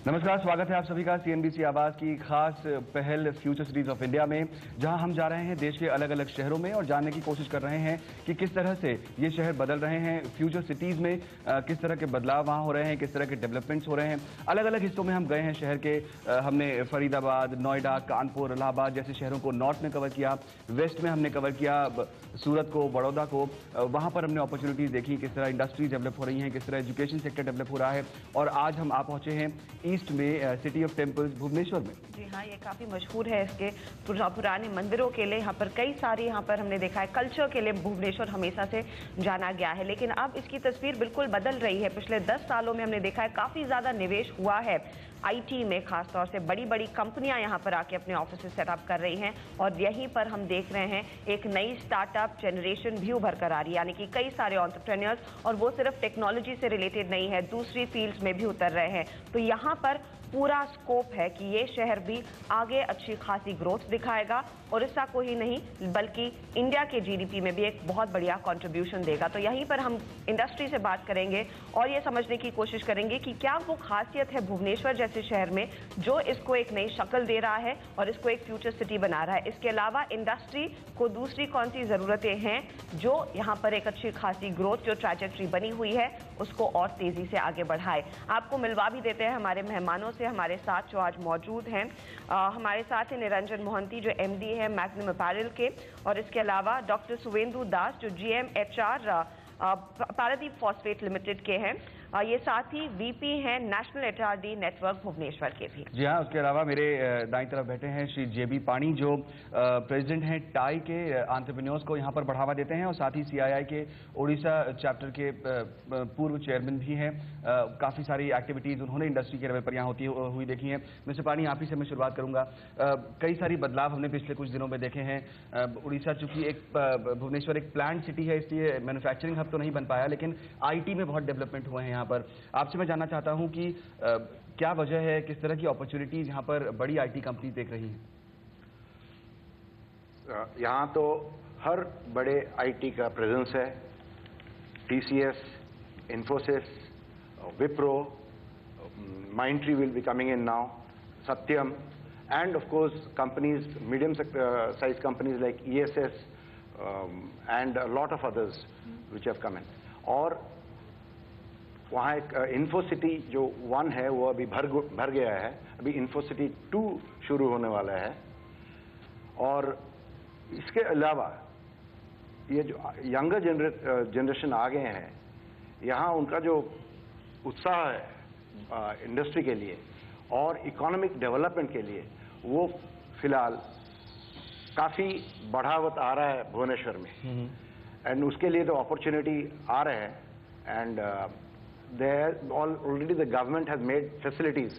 नमस्कार, स्वागत है आप सभी का सीएनबीसी आवाज की खास पहल फ्यूचर सिटीज ऑफ इंडिया में, जहां हम जा रहे हैं देश के अलग अलग शहरों में और जानने की कोशिश कर रहे हैं कि किस तरह से ये शहर बदल रहे हैं। फ्यूचर सिटीज में किस तरह के बदलाव वहां हो रहे हैं, किस तरह के डेवलपमेंट्स हो रहे हैं। अलग अलग हिस्सों में हम गए हैं शहर के। हमने फरीदाबाद, नोएडा, कानपुर, इलाहाबाद जैसे शहरों को नॉर्थ में कवर किया, वेस्ट में हमने कवर किया सूरत को, बड़ौदा को। वहां पर हमने अपॉर्चुनिटीज देखी, किस तरह इंडस्ट्री डेवलप हो रही हैं, किस तरह एजुकेशन सेक्टर डेवलप हो रहा है। और आज हम आ पहुंचे हैं ईस्ट में, सिटी ऑफ टेम्पल्स भुवनेश्वर में। जी हाँ, ये काफी मशहूर है इसके पुराने मंदिरों के लिए। यहाँ पर कई सारी यहाँ पर हमने देखा है कल्चर के लिए भुवनेश्वर हमेशा से जाना गया है, लेकिन अब इसकी तस्वीर बिल्कुल बदल रही है। पिछले 10 सालों में हमने देखा है काफी ज्यादा निवेश हुआ है आईटी में, खासतौर से बड़ी बड़ी कंपनियां यहाँ पर आके अपने ऑफिस सेटअप कर रही हैं। और यहीं पर हम देख रहे हैं एक नई स्टार्टअप जनरेशन भी उभर कर आ रही है, यानी कि कई सारे एंटरप्रेन्योर्स, और वो सिर्फ टेक्नोलॉजी से रिलेटेड नहीं है, दूसरी फील्ड्स में भी उतर रहे हैं। तो यहाँ पर पूरा स्कोप है कि ये शहर भी आगे अच्छी खासी ग्रोथ दिखाएगा, और इसका को ही नहीं बल्कि इंडिया के जीडीपी में भी एक बहुत बढ़िया कंट्रीब्यूशन देगा। तो यहीं पर हम इंडस्ट्री से बात करेंगे और ये समझने की कोशिश करेंगे कि क्या वो खासियत है भुवनेश्वर जैसे शहर में जो इसको एक नई शक्ल दे रहा है और इसको एक फ्यूचर सिटी बना रहा है। इसके अलावा इंडस्ट्री को दूसरी कौन सी जरूरतें हैं जो यहाँ पर एक अच्छी खासी ग्रोथ जो ट्रैजेक्टरी बनी हुई है उसको और तेजी से आगे बढ़ाए। आपको मिलवा भी देते हैं हमारे मेहमानों से हमारे साथ जो आज मौजूद हैं। हमारे साथ हैं निरंजन मोहंती जो एमडी है मैग्नम अपैरल के, और इसके अलावा डॉक्टर सुवेंदु दास जो GM HR Paradip phosphate limited के हैं। ये साथ ही वीपी हैं नेशनल एचआरडी नेटवर्क भुवनेश्वर के भी। जी हाँ, उसके अलावा मेरे दाईं तरफ बैठे हैं श्री जेबी पानी जो प्रेसिडेंट हैं टाई के एंटरप्रेन्योर्स को यहाँ पर बढ़ावा देते हैं, और साथ ही सीआईआई के उड़ीसा चैप्टर के पूर्व चेयरमैन भी हैं। काफ़ी सारी एक्टिविटीज़ उन्होंने इंडस्ट्री के लेवल पर यहाँ होती हुई देखी हैं। मिस्टर पानी, आप ही से मैं शुरुआत करूँगा। कई सारी बदलाव हमने पिछले कुछ दिनों में देखे हैं। उड़ीसा चूँकि एक भुवनेश्वर एक प्लांट सिटी है, इसलिए मैन्युफैक्चरिंग हब तो नहीं बन पाया, लेकिन आईटी में बहुत डेवलपमेंट हुए हैं यहाँ पर। आपसे मैं जानना चाहता हूँ कि क्या वजह है, किस तरह की अपॉर्चुनिटीज यहाँ पर बड़ी आईटी कंपनी देख रही हैं? यहाँ तो हर बड़े आईटी का प्रेजेंस है। TCS, Infosys, Wipro, Mindtree will be coming in now, Satyam, and of course companies, medium size companies like ESS and a lot of others which have come in. और वहाँ एक इन्फोसिटी जो 1 है वो अभी भर गया है, अभी इन्फोसिटी 2 शुरू होने वाला है। और इसके अलावा ये जो यंगर जनरेशन आ गए हैं, यहाँ उनका जो उत्साह है इंडस्ट्री के लिए और इकोनॉमिक डेवलपमेंट के लिए वो फिलहाल काफ़ी बढ़ावत आ रहा है भुवनेश्वर में। एंड उसके लिए तो अपॉर्चुनिटी आ रहे हैं। And already the government has made facilities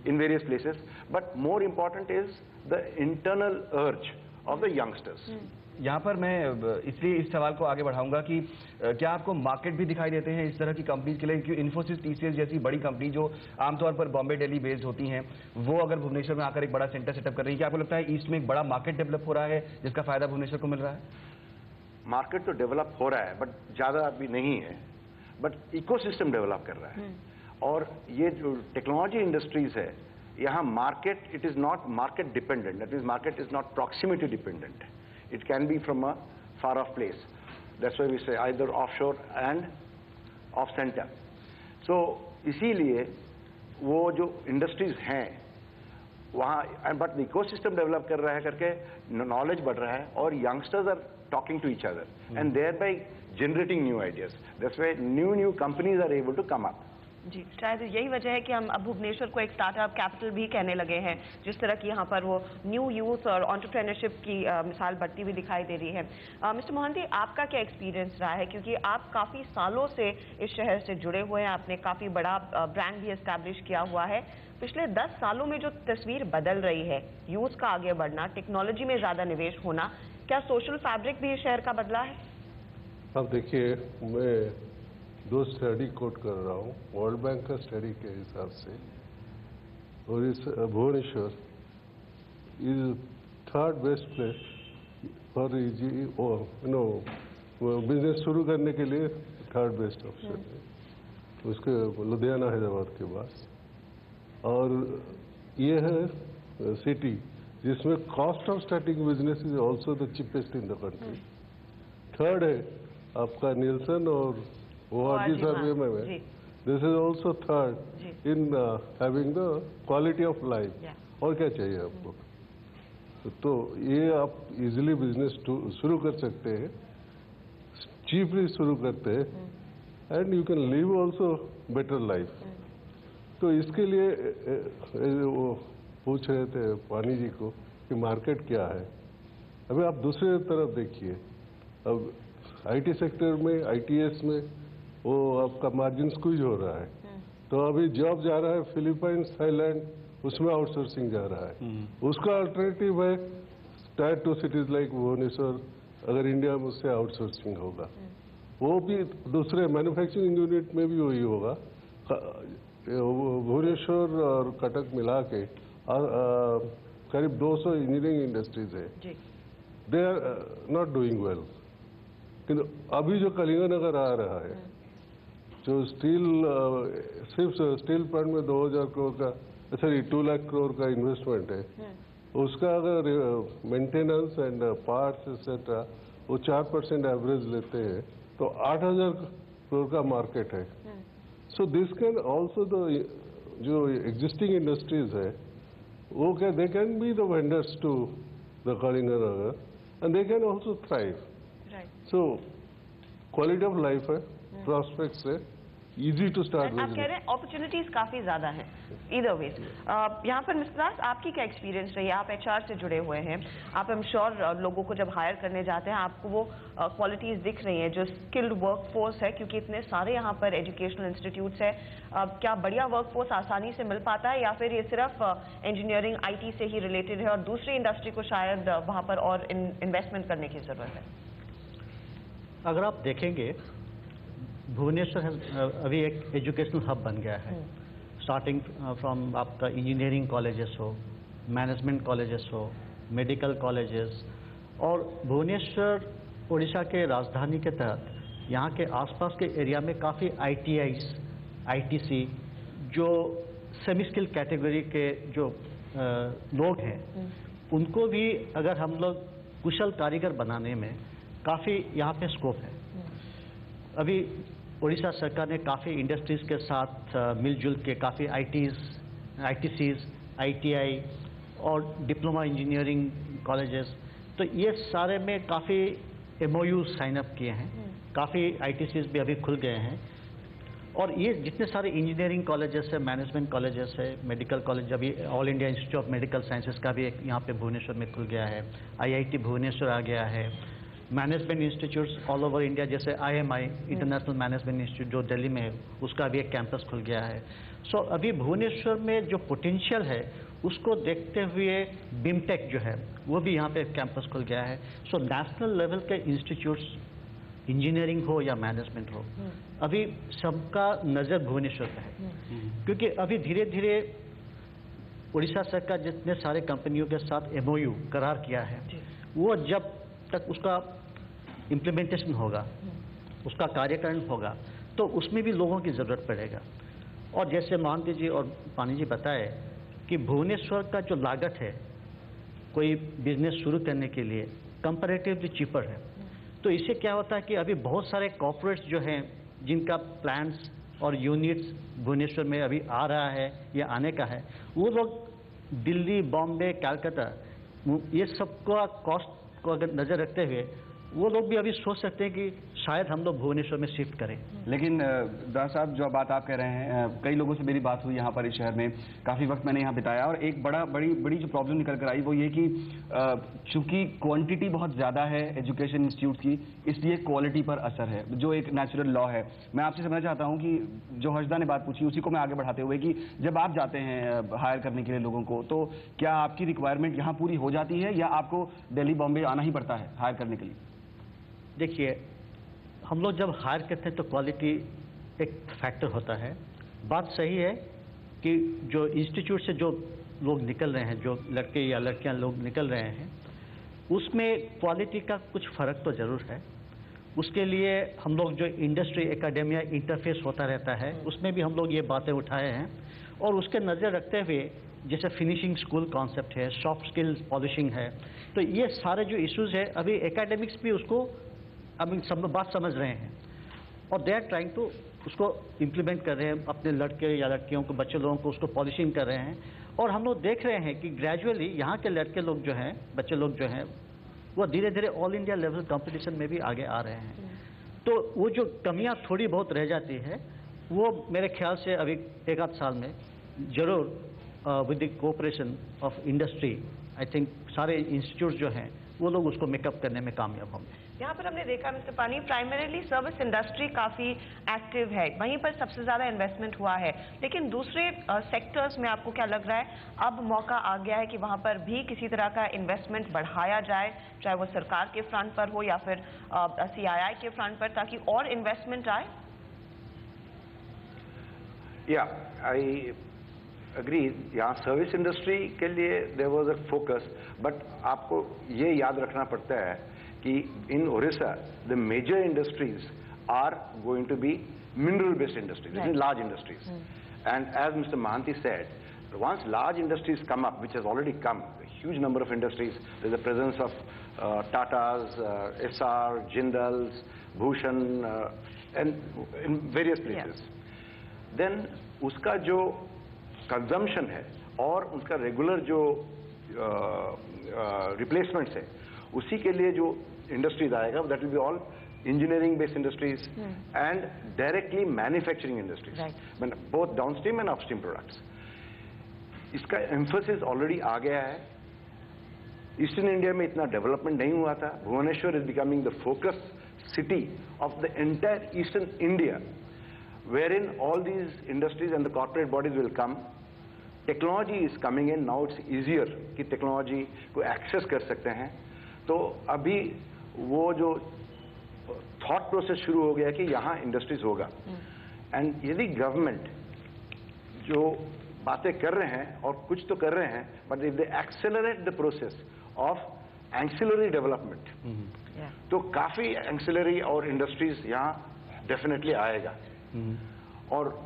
in various places, but more important is the internal urge of the youngsters. यहाँ पर मैं इसलिए इस सवाल को आगे बढ़ाऊंगा कि क्या आपको मार्केट भी दिखाई देते हैं इस तरह की कंपनीज के लिए? क्योंकि इन्फोसिस, टीसीएस जैसी बड़ी कंपनी जो आमतौर पर बॉम्बे, दिल्ली बेस्ड होती हैं, वो अगर भुवनेश्वर में आकर एक बड़ा सेंटर सेटअप कर रही है, क्या आपको लगता है ईस्ट में एक बड़ा मार्केट डेवलप हो रहा है जिसका फायदा भुवनेश्वर को मिल रहा है? मार्केट तो डेवलप हो रहा है, बट ज़्यादा अभी नहीं है, बट इकोसिस्टम डेवलप कर रहा है। और ये जो टेक्नोलॉजी इंडस्ट्रीज है, यहाँ market, it is not market dependent, that is market is not proximity dependent. It can be from a far off place. That's why we say either offshore and off center. So इसीलिए वो जो industries हैं वहाँ, but the ecosystem develop कर रहा है करके knowledge बढ़ रहा है, और youngsters are talking to each other and thereby generating new ideas. That's why new companies are able to come up. जी, शायद यही वजह है कि हम अब भुवनेश्वर को एक स्टार्टअप कैपिटल भी कहने लगे हैं, जिस तरह की यहाँ पर वो न्यू यूथ और एंटरप्रेन्योरशिप की मिसाल बढ़ती हुई दिखाई दे रही है। मिस्टर मोहंती, आपका क्या एक्सपीरियंस रहा है, क्योंकि आप काफ़ी सालों से इस शहर से जुड़े हुए हैं, आपने काफ़ी बड़ा ब्रांड भी एस्टैब्लिश किया हुआ है। पिछले 10 सालों में जो तस्वीर बदल रही है, यूथ का आगे बढ़ना, टेक्नोलॉजी में ज़्यादा निवेश होना, क्या सोशल फैब्रिक भी इस शहर का बदला है? अब देखिए, मैं 2 स्टडी कोट कर रहा हूँ वर्ल्ड बैंक का स्टडी के हिसाब से, और इस Bhubaneswar is 3rd best place for business शुरू करने के लिए 3rd बेस्ट ऑप्शन है। उसके लुधियाना हैदराबाद के पास। और ये है सिटी जिसमें cost of starting business is also the cheapest in the country. Third है आपका निल्सन और ORG सर्वे में this is also third in having the quality of life. और क्या चाहिए आपको? तो ये आप इजीली बिजनेस शुरू कर सकते हैं, चीपली शुरू करते हैं and you can live also better life. तो इसके लिए वो पूछ रहे थे पानी जी को कि मार्केट क्या है। अभी आप दूसरे तरफ देखिए, अब IT सेक्टर में ITS में वो आपका मार्जिन स्क्वीज हो रहा है, तो अभी जॉब जा रहा है फिलीपाइंस, थाईलैंड, उसमें आउटसोर्सिंग जा रहा है। उसका अल्टरनेटिव है टायर 2 सिटीज लाइक भुवनेश्वर, अगर इंडिया में उससे आउटसोर्सिंग होगा, वो भी दूसरे मैन्युफैक्चरिंग यूनिट में भी वही होगा। भुवनेश्वर और कटक मिला के करीब 200 इंजीनियरिंग इंडस्ट्रीज है, they are not doing well. किंतु अभी जो कलिंगनगर आ रहा है, जो स्टील सिर्फ स्टील प्लांट में 2000 करोड़ का, सॉरी 2 लाख करोड़ का इन्वेस्टमेंट है, उसका अगर मेंटेनेंस एंड पार्ट्स एक्सेट्रा वो 4% एवरेज लेते हैं तो 8000 करोड़ का मार्केट है। So this can also the जो एग्जिस्टिंग इंडस्ट्रीज है वो क्या they can be the vendors to the Kalinganagar and they can also thrive. So quality of life है, प्रॉस्पेक्ट्स है, इजी टू स्टार्ट। आप कह रहे हैं अपॉर्चुनिटीज काफी ज्यादा हैं इधर वेज। यहाँ पर मिस्टर दास, आपकी क्या एक्सपीरियंस रही है? आप HR से जुड़े हुए हैं, आप आई एम श्योर लोगों को जब हायर करने जाते हैं आपको वो क्वालिटीज दिख रही हैं जो स्किल्ड वर्कफोर्स है, क्योंकि इतने सारे यहाँ पर एजुकेशनल इंस्टीट्यूट्स है। क्या बढ़िया वर्कफोर्स आसानी से मिल पाता है या फिर ये सिर्फ इंजीनियरिंग IT से ही रिलेटेड है और दूसरी इंडस्ट्री को शायद वहाँ पर और इन्वेस्टमेंट करने की जरूरत है? अगर आप देखेंगे भुवनेश्वर अभी एक एजुकेशनल हब बन गया है, स्टार्टिंग फ्रॉम आपका इंजीनियरिंग कॉलेजेस हो, मैनेजमेंट कॉलेजेस हो, मेडिकल कॉलेजेस, और भुवनेश्वर उड़ीसा के राजधानी के तहत यहाँ के आसपास के एरिया में काफ़ी ITIs, ITC जो सेमी स्किल कैटेगरी के जो लोग हैं उनको भी अगर हम लोग कुशल कारीगर बनाने में काफ़ी यहाँ पे स्कोप है। अभी उड़ीसा सरकार ने काफ़ी इंडस्ट्रीज़ के साथ मिलजुल के काफ़ी ITCs, ITI और डिप्लोमा इंजीनियरिंग कॉलेजेस, तो ये सारे में काफ़ी MOU साइन अप किए हैं, काफ़ी ITCs भी अभी खुल गए हैं। और ये जितने सारे इंजीनियरिंग कॉलेजेस है, मैनेजमेंट कॉलेजेस है, मेडिकल कॉलेज, अभी all India institute of medical sciences का भी एक यहाँ पे भुवनेश्वर में खुल गया है, IIT भुवनेश्वर आ गया है, management institutes all over India जैसे IMI इंटरनेशनल मैनेजमेंट इंस्टीट्यूट जो दिल्ली में है उसका भी एक कैंपस खुल गया है। सो अभी भुवनेश्वर में जो पोटेंशियल है उसको देखते हुए BIMTech जो है वो भी यहाँ पे कैंपस खुल गया है। सो नेशनल लेवल के इंस्टीट्यूट्स, इंजीनियरिंग हो या मैनेजमेंट हो, अभी सबका नज़र भुवनेश्वर पे है, क्योंकि अभी धीरे धीरे उड़ीसा सरकार जितने सारे कंपनियों के साथ MOU करार किया है, वो जब तक उसका इम्प्लीमेंटेशन होगा, उसका कार्यक्रम होगा, तो उसमें भी लोगों की ज़रूरत पड़ेगा। और जैसे महांती जी और पानी जी बताए कि भुवनेश्वर का जो लागत है कोई बिजनेस शुरू करने के लिए कंपैरेटिवली चीपर है। तो इससे क्या होता है कि अभी बहुत सारे कॉर्पोरेट्स जो हैं जिनका प्लान्स और यूनिट्स भुवनेश्वर में अभी आ रहा है या आने का है, वो लोग दिल्ली, बॉम्बे, कलकत्ता, ये सबका कॉस्ट को अगर नज़र रखते हुए वो लोग भी अभी सोच सकते हैं कि शायद हम लोग भुवनेश्वर में शिफ्ट करें। लेकिन दास साहब, जो बात आप कह रहे हैं, कई लोगों से मेरी बात हुई यहाँ पर इस शहर में, काफ़ी वक्त मैंने यहाँ बिताया, और एक बड़ी जो प्रॉब्लम निकल कर आई वो ये कि चूंकि क्वांटिटी बहुत ज़्यादा है एजुकेशन इंस्टीट्यूट की, इसलिए क्वालिटी पर असर है, जो एक नेचुरल लॉ है। मैं आपसे समझना चाहता हूँ कि जो हर्षदा ने बात पूछी उसी को मैं आगे बढ़ाते हुए कि जब आप जाते हैं हायर करने के लिए लोगों को, तो क्या आपकी रिक्वायरमेंट यहाँ पूरी हो जाती है या आपको दिल्ली, बॉम्बे आना ही पड़ता है हायर करने के लिए? देखिए, हम लोग जब हायर करते हैं तो क्वालिटी एक फैक्टर होता है। बात सही है कि जो इंस्टीट्यूट से जो लोग निकल रहे हैं, जो लड़के या लड़कियां लोग निकल रहे हैं, उसमें क्वालिटी का कुछ फ़र्क तो ज़रूर है। उसके लिए हम लोग जो इंडस्ट्री एकेडमिया इंटरफेस होता रहता है उसमें भी हम लोग ये बातें उठाए हैं। और उसके नज़र रखते हुए जैसे फिनिशिंग स्कूल कॉन्सेप्ट है, सॉफ्ट स्किल्स पॉलिशिंग है, तो ये सारे जो इश्यूज है अभी एकेडमिक्स भी उसको अभी बात समझ रहे हैं और दे आर ट्राइंग टू उसको इम्प्लीमेंट कर रहे हैं, अपने लड़के या लड़कियों को, बच्चे लोगों को उसको पॉलिशिंग कर रहे हैं। और हम लोग देख रहे हैं कि ग्रेजुअली यहाँ के लड़के लोग जो हैं, बच्चे लोग जो हैं, वो धीरे धीरे ऑल इंडिया लेवल कंपटीशन में भी आगे आ रहे हैं। तो वो जो कमियां थोड़ी बहुत रह जाती है वो मेरे ख्याल से अभी एक आध साल में जरूर with the cooperation of industry, I think सारे इंस्टीट्यूट जो हैं वो लोग उसको मेकअप करने में कामयाब होंगे। यहाँ पर हमने देखा मिस्टर पानी, प्राइमरीली सर्विस इंडस्ट्री काफ़ी एक्टिव है, वहीं पर सबसे ज़्यादा इन्वेस्टमेंट हुआ है, लेकिन दूसरे सेक्टर्स में आपको क्या लग रहा है अब मौका आ गया है कि वहाँ पर भी किसी तरह का इन्वेस्टमेंट बढ़ाया जाए, चाहे वो सरकार के फ्रंट पर हो या फिर CII के फ्रंट पर, ताकि और इन्वेस्टमेंट आए? या आई अग्री, यहाँ सर्विस इंडस्ट्री के लिए there was a focus, but आपको ये याद रखना पड़ता है कि in Odisha the major industries are going to be mineral based industries, right. Large industries. And as Mr. Mahanti said, once large industries come up, which has already come, a huge number of industries, there's the presence of Tatas, SR, Jindals, Bhushan, and in various places. Then uska jo consumption है और उसका regular जो replacements है उसी के लिए जो industries आएगा that will be all engineering based industries and directly manufacturing industries, right. Both downstream and upstream products. इसका emphasis already आ गया है। ईस्टर्न इंडिया में इतना डेवलपमेंट नहीं हुआ था। Bhubaneswar is becoming the focus city of the entire eastern India, wherein all these industries and the corporate bodies will come. Technology is coming in now, it's easier कि technology को access कर सकते हैं। तो अभी वो जो थॉट प्रोसेस शुरू हो गया कि यहाँ इंडस्ट्रीज होगा। एंड यदि गवर्नमेंट जो बातें कर रहे हैं और कुछ तो कर रहे हैं, but if they accelerate the process of ancillary development तो काफी एंसिलरी और इंडस्ट्रीज यहाँ डेफिनेटली आएगा। और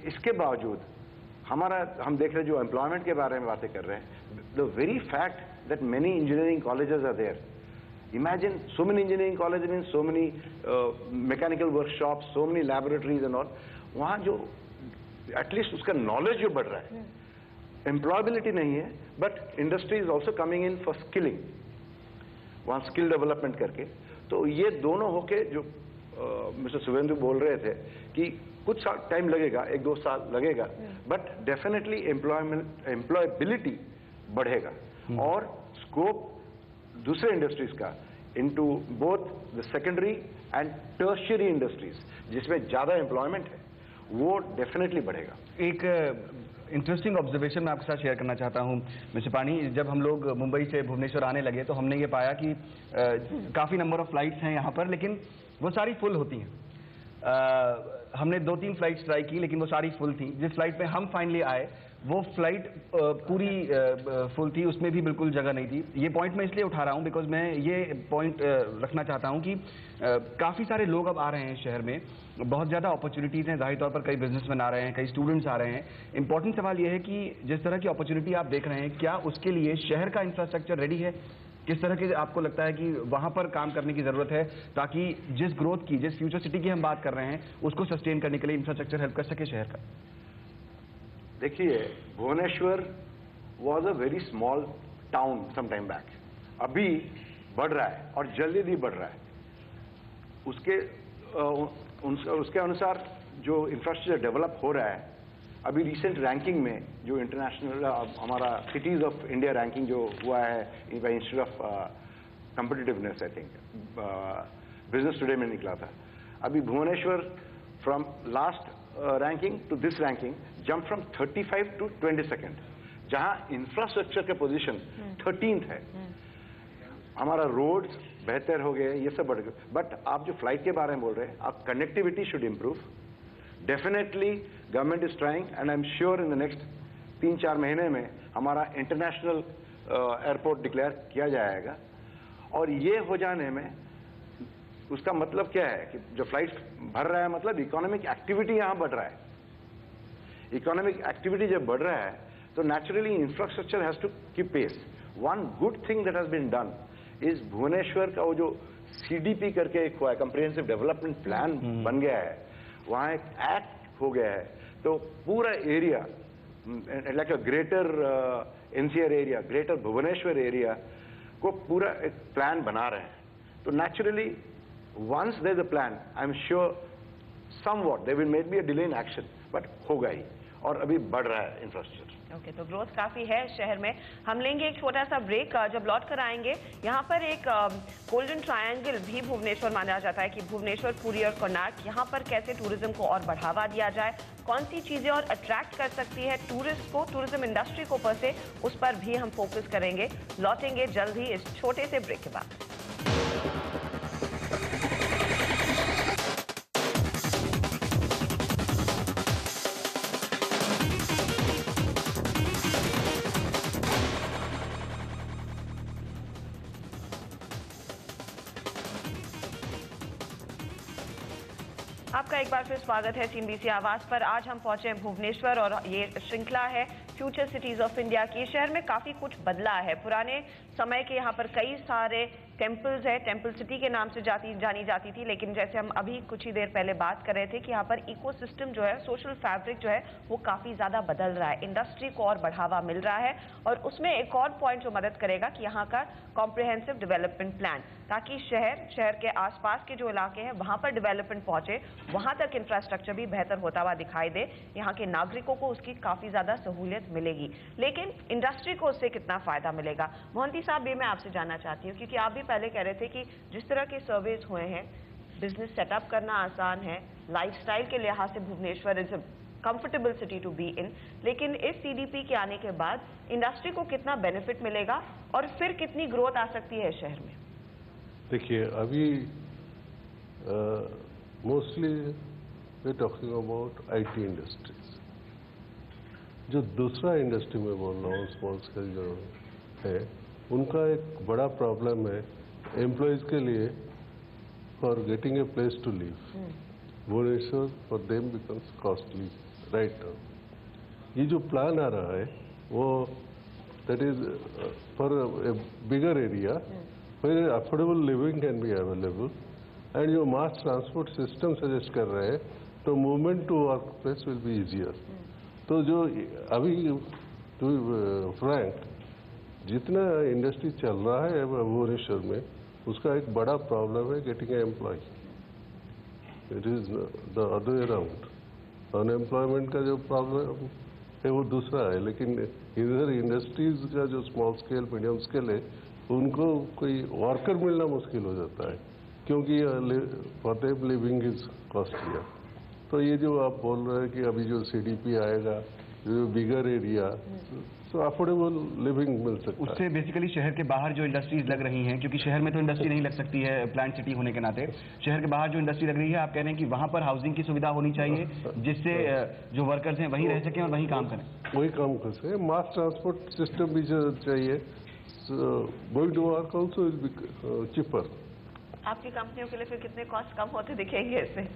इसके बावजूद हम देख रहे हैं जो एम्प्लॉयमेंट के बारे में बातें कर रहे हैं, the very fact that many engineering colleges are there. Imagine so many engineering colleges means so many mechanical workshops, so many laboratories and all. वहाँ जो एटलीस्ट उसका नॉलेज जो बढ़ रहा है, एम्प्लॉयबिलिटी नहीं है, but industry is also coming in for skilling, वहाँ स्किल डेवलपमेंट करके। तो ये दोनों होके जो मिस्टर सुवेंदु बोल रहे थे कि कुछ टाइम लगेगा, 1-2 साल लगेगा, बट डेफिनेटली एम्प्लॉयबिलिटी बढ़ेगा और स्कोप दूसरे इंडस्ट्रीज का into both the secondary and tertiary industries जिसमें ज्यादा एम्प्लॉयमेंट है वो डेफिनेटली बढ़ेगा। एक इंटरेस्टिंग ऑब्जर्वेशन मैं आपके साथ शेयर करना चाहता हूं मिस्टर पानी। जब हम लोग मुंबई से भुवनेश्वर आने लगे तो हमने ये पाया कि काफ़ी नंबर ऑफ फ्लाइट्स हैं यहाँ पर, लेकिन वो सारी फुल होती हैं। हमने 2-3 फ्लाइट्स ट्राई की लेकिन वो सारी फुल थी। जिस फ्लाइट पे हम फाइनली आए वो फ्लाइट पूरी फुल थी, उसमें भी बिल्कुल जगह नहीं थी। ये पॉइंट मैं इसलिए उठा रहा हूँ बिकॉज मैं ये पॉइंट रखना चाहता हूँ कि काफ़ी सारे लोग अब आ रहे हैं शहर में, बहुत ज़्यादा अपॉर्चुनिटीज़ हैं। जाहिर तौर पर कई बिजनेसमैन आ रहे हैं, कई स्टूडेंट्स आ रहे हैं। इंपॉर्टेंट सवाल ये है कि जिस तरह की अपॉर्चुनिटी आप देख रहे हैं, क्या उसके लिए शहर का इंफ्रास्ट्रक्चर रेडी है? किस तरह के आपको लगता है कि वहाँ पर काम करने की ज़रूरत है ताकि जिस ग्रोथ की, जिस फ्यूचर सिटी की हम बात कर रहे हैं उसको सस्टेन करने के लिए इंफ्रास्ट्रक्चर हेल्प कर सके शहर का? देखिए, Bhubaneswar was a very small town some time back, अभी बढ़ रहा है और जल्दी बढ़ रहा है। उसके अनुसार जो इंफ्रास्ट्रक्चर डेवलप हो रहा है, अभी रिसेंट रैंकिंग में जो इंटरनेशनल हमारा सिटीज ऑफ इंडिया रैंकिंग जो हुआ है institute of competitiveness, I think business today में निकला था, अभी Bhubaneswar from last ranking to this ranking jump from 35 to 22nd, जहां इंफ्रास्ट्रक्चर के पोजीशन 13th है। हमारा रोड्स बेहतर हो गए, ये सब बढ़ गए। बट आप जो फ्लाइट के बारे में बोल रहे हैं, आप connectivity should improve. Definitely government is trying and I am sure in the next 3-4 महीने में हमारा इंटरनेशनल एयरपोर्ट डिक्लेयर किया जाएगा। और ये हो जाने में उसका मतलब क्या है कि जो फ्लाइट्स भर रहा है मतलब इकोनॉमिक एक्टिविटी यहाँ बढ़ रहा है। इकोनॉमिक एक्टिविटी जब बढ़ रहा है तो naturally infrastructure has to keep pace. One good thing that has been done is Bhubaneswar का वो जो CDP करके एक हुआ है, कंप्रिहेंसिव डेवलपमेंट प्लान बन गया है, वहाँ एक एक्ट हो गया है, तो पूरा area like a greater NCR area, greater Bhubaneswar area को पूरा एक प्लान बना रहे हैं। तो naturally once there is a plan, I am sure somewhat there will may be a delay in action, but होगा ही, और अभी बढ़ रहा है इंफ्रास्ट्रक्चर। ओके, तो ग्रोथ काफी है शहर में। हम लेंगे एक छोटा सा ब्रेक। जब लौट कर आएंगे, यहाँ पर एक गोल्डन ट्रायंगल भी भुवनेश्वर माना जाता है कि भुवनेश्वर, पुरी और कोणार्क, यहाँ पर कैसे टूरिज्म को और बढ़ावा दिया जाए, कौन सी चीजें और अट्रैक्ट कर सकती है टूरिस्ट को, टूरिज्म इंडस्ट्री को पर से, उस पर भी हम फोकस करेंगे। लौटेंगे जल्द ही इस छोटे से ब्रेक के बाद। आपका एक बार फिर स्वागत है CNBC आवाज पर। आज हम पहुंचे हैं भुवनेश्वर और ये श्रृंखला है फ्यूचर सिटीज ऑफ इंडिया की। शहर में काफी कुछ बदला है। पुराने समय के यहाँ पर कई सारे टेम्पल्स है, टेम्पल सिटी के नाम से जानी जाती थी, लेकिन जैसे हम अभी कुछ ही देर पहले बात कर रहे थे कि यहाँ पर इकोसिस्टम जो है, सोशल फैब्रिक जो है, वो काफी ज्यादा बदल रहा है। इंडस्ट्री को और बढ़ावा मिल रहा है, और उसमें एक और पॉइंट जो मदद करेगा कि यहाँ का कॉम्प्रिहेंसिव डेवलपमेंट प्लान, ताकि शहर के आसपास के जो इलाके हैं वहां पर डेवलपमेंट पहुंचे, वहां तक इंफ्रास्ट्रक्चर भी बेहतर होता हुआ दिखाई दे, यहाँ के नागरिकों को उसकी काफी ज्यादा सहूलियत मिलेगी। लेकिन इंडस्ट्री को उससे कितना फायदा मिलेगा, मोहंती साहब, ये मैं आपसे जानना चाहती हूँ, क्योंकि आप भी पहले कह रहे थे कि जिस तरह के सर्वेज हुए हैं, बिजनेस सेटअप करना आसान है, लाइफस्टाइल के लिहाज से Bhubaneswar is a comfortable city to be in, लेकिन इस CDP के आने के बाद इंडस्ट्री को कितना बेनिफिट मिलेगा और फिर कितनी ग्रोथ आ सकती है शहर में? देखिए, अभी mostly way talking about IT industries. जो दूसरा इंडस्ट्री में बोल रहा हूँ, स्मॉल स्केल जो है, उनका एक बड़ा प्रॉब्लम है एम्प्लॉयज के लिए, for getting a place to live. Bhubaneswar for them becomes costly right now. ये जो प्लान आ रहा है वो that is for a bigger area where affordable living can be available, and जो mass transport system suggest कर रहे हैं, तो movement to workplace will be easier। तो जो अभी to frank जितना इंडस्ट्री चल रहा है भुवनेश्वर में, उसका एक बड़ा प्रॉब्लम है getting a employ. It is the other way around. Unemployment का जो प्रॉब्लम है वो दूसरा है, लेकिन इधर इंडस्ट्रीज का जो स्मॉल स्केल मीडियम स्केल है, उनको कोई वर्कर मिलना मुश्किल हो जाता है, क्योंकि for them living is costlier. तो ये जो आप बोल रहे हैं कि अभी जो CDP आएगा, जो बिगर एरिया, तो अफोर्डेबल लिविंग मिल सकता है। उससे बेसिकली शहर के बाहर जो इंडस्ट्रीज लग रही हैं, क्योंकि शहर में तो इंडस्ट्री नहीं लग सकती है प्लांट सिटी होने के नाते, शहर के बाहर जो इंडस्ट्री लग रही है, आप कह रहे हैं कि वहां पर हाउसिंग की सुविधा होनी चाहिए, जिससे जो वर्कर्स हैं वहीं रह सकें और वहीं काम करें। वही काम कर सकें। मास ट्रांसपोर्ट सिस्टम भी चाहिए। Going to work also is cheaper. आपकी कंपनियों के लिए फिर कितने कॉस्ट कम होते दिखेंगे इससे,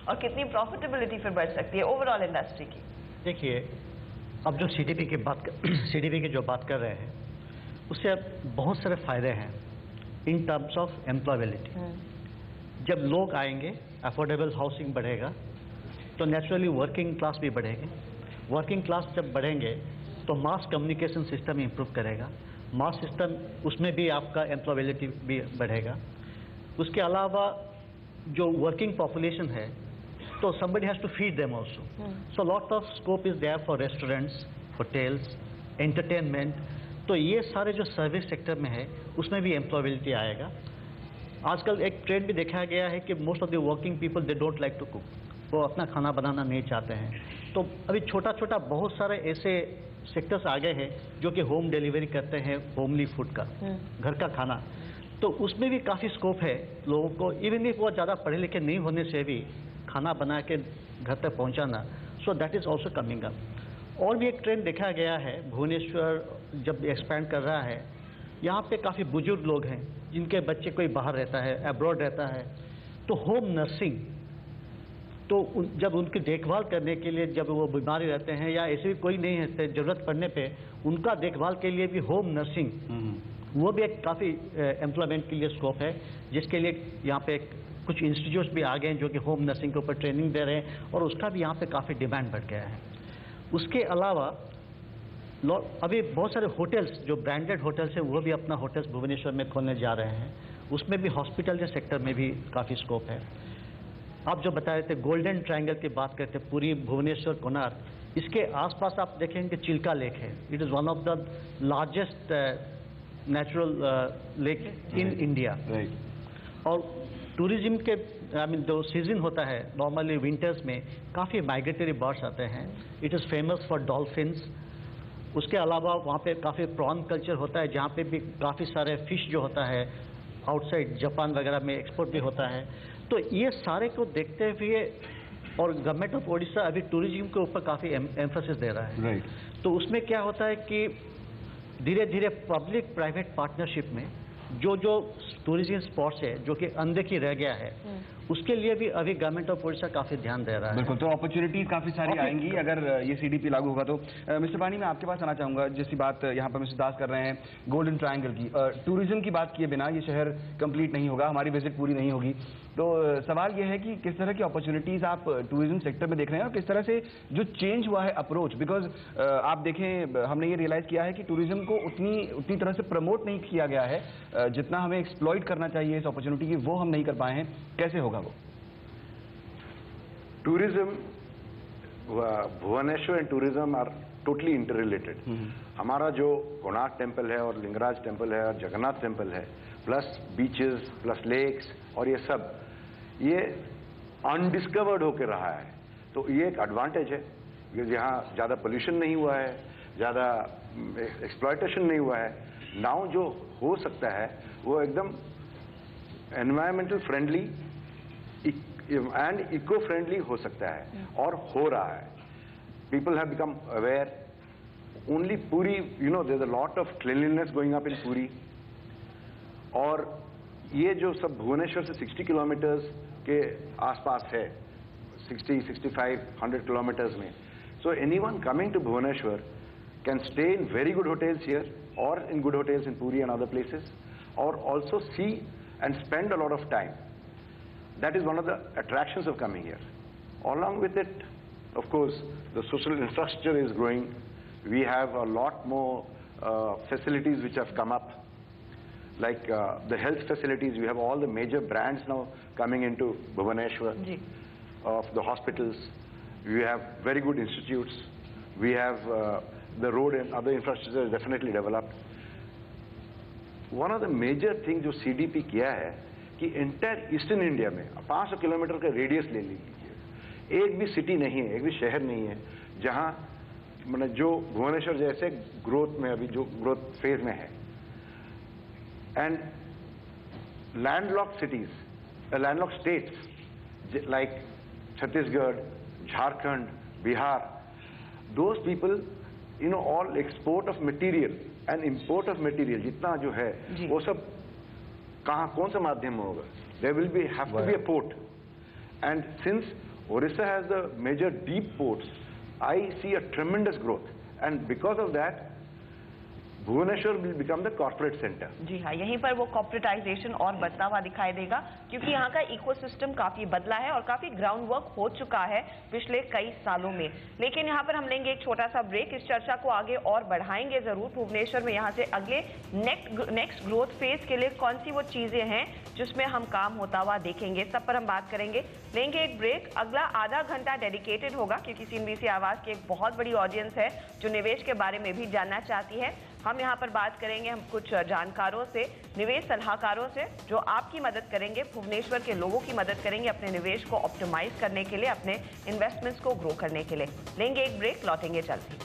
और कितनी प्रॉफिटेबिलिटी फिर बढ़ सकती है ओवरऑल इंडस्ट्री की? देखिए, अब जो CDP की जो बात कर रहे हैं, उससे अब बहुत सारे फायदे हैं इन टर्म्स ऑफ एम्प्लॉयबिलिटी। जब लोग आएंगे, अफोर्डेबल हाउसिंग बढ़ेगा, तो नेचुरली वर्किंग क्लास भी बढ़ेगी। वर्किंग क्लास जब बढ़ेंगे तो मास कम्युनिकेशन सिस्टम इंप्रूव करेगा, मास सिस्टम, उसमें भी आपका एम्प्लॉयबिलिटी भी बढ़ेगा। उसके अलावा जो वर्किंग पॉपुलेशन है, तो somebody has to feed them also. So lot of scope is there for restaurants, hotels, entertainment. तो ये सारे जो सर्विस सेक्टर में है, उसमें भी एम्प्लॉयबिलिटी आएगा। आजकल एक ट्रेंड भी देखा गया है कि most of the working people they don't like to cook, वो अपना खाना बनाना नहीं चाहते हैं। तो अभी छोटा छोटा बहुत सारे ऐसे सेक्टर्स आ गए हैं जो कि होम डिलीवरी करते हैं, होमली फूड का, घर का खाना। तो उसमें भी काफ़ी स्कोप है लोगों को, इवन इफ वो ज़्यादा पढ़े लिखे नहीं होने से भी खाना बना के घर तक पहुंचाना। So that is also coming up. और भी एक ट्रेंड देखा गया है, भुवनेश्वर जब एक्सपैंड कर रहा है, यहाँ पे काफ़ी बुजुर्ग लोग हैं जिनके बच्चे कोई बाहर रहता है, अब्रॉड रहता है, तो होम नर्सिंग, तो जब उनकी देखभाल करने के लिए, जब वो बीमारी रहते हैं या ऐसे भी कोई नहीं है जरूरत पड़ने पे, उनका देखभाल के लिए भी होम नर्सिंग, वो भी एक काफ़ी एम्प्लॉयमेंट के लिए स्कोप है, जिसके लिए यहाँ पे कुछ इंस्टीट्यूट्स भी आ गए हैं जो कि होम नर्सिंग के ऊपर ट्रेनिंग दे रहे हैं, और उसका भी यहाँ पे काफ़ी डिमांड बढ़ गया है। उसके अलावा अभी बहुत सारे होटल्स जो ब्रांडेड होटल्स हैं वो भी अपना होटल्स भुवनेश्वर में खोलने जा रहे हैं, उसमें भी हॉस्पिटल के सेक्टर में भी काफ़ी स्कोप है। आप जो बता रहे थे गोल्डन ट्रायंगल की बात करते हैं, पूरी भुवनेश्वर कोणार्क, इसके आसपास आप देखेंगे चिल्का लेक है। It is one of the largest natural lake in India. और टूरिज्म के जो सीजन होता है नॉर्मली विंटर्स में, काफ़ी माइग्रेटरी बर्ड्स आते हैं। It is famous for dolphins. उसके अलावा वहाँ पे काफ़ी प्रॉन कल्चर होता है, जहाँ पे भी काफ़ी सारे फिश जो होता है आउटसाइड जापान वगैरह में एक्सपोर्ट भी होता है। तो ये सारे को देखते हुए, और गवर्नमेंट ऑफ ओडिशा अभी टूरिज्म के ऊपर काफ़ी एम्फेसिस दे रहा है। तो उसमें क्या होता है कि धीरे धीरे पब्लिक प्राइवेट पार्टनरशिप में जो टूरिज्म स्पॉट्स है जो कि अनदेखी रह गया है, उसके लिए भी अभी गवर्नमेंट ऑफ ओडिशा काफ़ी ध्यान दे रहा है। बिल्कुल, तो अपॉर्चुनिटीज काफ़ी सारी आएंगी अगर ये सीडीपी लागू होगा तो। मिस्टर पानी, मैं आपके पास आना चाहूँगा, जैसी बात यहाँ पर मिस्टर दास कर रहे हैं गोल्डन ट्रायंगल की, टूरिज्म की बात किए बिना ये शहर कंप्लीट नहीं होगा, हमारी विजिट पूरी नहीं होगी। तो सवाल ये है कि किस तरह की अपॉर्चुनिटीज़ आप टूरिज्म सेक्टर में देख रहे हैं और किस तरह से जो चेंज हुआ है अप्रोच, बिकॉज आप देखें हमने ये रियलाइज़ किया है कि टूरिज्म को उतनी तरह से प्रमोट नहीं किया गया है जितना हमें एक्सप्लॉइट करना चाहिए इस अपॉर्चुनिटी की, वो हम नहीं कर पाए हैं। कैसे होगा वो? Tourism, Bhubaneswar and tourism are totally interrelated. हमारा जो कोणार्क टेम्पल है और लिंगराज टेम्पल है और जगन्नाथ टेम्पल है, प्लस बीचेस प्लस लेक्स और ये सब, ये अनडिस्कवर्ड होकर रहा है। तो ये एक एडवांटेज है कि यहाँ ज़्यादा पोल्यूशन नहीं हुआ है, ज़्यादा एक्सप्लॉयटेशन नहीं हुआ है। नाउ जो हो सकता है वो एकदम environmental friendly and eco friendly हो सकता है और हो रहा है। People have become aware. Only Puri, you know, there is a lot of cleanliness going up in Puri. और ये जो सब भुवनेश्वर से 60 किलोमीटर्स के आसपास है, 60, 65, 100 किलोमीटर्स में। So anyone coming to Bhubaneswar can stay in very good hotels here or in good hotels in Puri and other places, or also see and spend a lot of time. That is one of the attractions of coming here. Along with it, of course, the social infrastructure is growing. We have a lot more facilities which have come up, like the health facilities. We have all the major brands now coming into Bhubaneswar of the hospitals. We have very good institutes. We have the road and other infrastructure is definitely developed. One of the major things जो CDP किया है कि entire eastern India में 500 kilometre का radius ले लीजिए, एक भी सिटी नहीं है, एक भी शहर नहीं है जहां मतलब जो भुवनेश्वर जैसे ग्रोथ में, अभी जो ग्रोथ फेज में है। And landlocked cities, landlocked states like Chhattisgarh, Jharkhand, Bihar, those people, you know, all export of material and import of material जितना जो है वो सब कहाँ, कौन सा माध्यम में होगा? There will be have to be a port, and since Orissa has the major deep ports, I see a tremendous growth, and because of that Bhubaneswar will become the corporate center. जी हाँ, यहीं पर वो कॉर्पोरेटाइजेशन और बढ़ता हुआ दिखाई देगा, क्योंकि यहाँ का इकोसिस्टम काफी बदला है और काफी ग्राउंड वर्क हो चुका है पिछले कई सालों में। लेकिन यहाँ पर हम लेंगे एक छोटा सा ब्रेक, इस चर्चा को आगे और बढ़ाएंगे जरूर। भुवनेश्वर में यहाँ से अगले नेक्स्ट ग्रोथ फेज के लिए कौन सी वो चीजें हैं जिसमें हम काम होता हुआ देखेंगे, सब पर हम बात करेंगे। लेंगे एक ब्रेक, अगला आधा घंटा डेडिकेटेड होगा क्योंकि CNBC आवाज की एक बहुत बड़ी ऑडियंस है जो निवेश के बारे में भी जानना चाहती है। हम यहाँ पर बात करेंगे हम कुछ जानकारों से, निवेश सलाहकारों से जो आपकी मदद करेंगे, भुवनेश्वर के लोगों की मदद करेंगे अपने निवेश को ऑप्टिमाइज करने के लिए, अपने इन्वेस्टमेंट्स को ग्रो करने के लिए। लेंगे एक ब्रेक, लौटेंगे जल्द ही।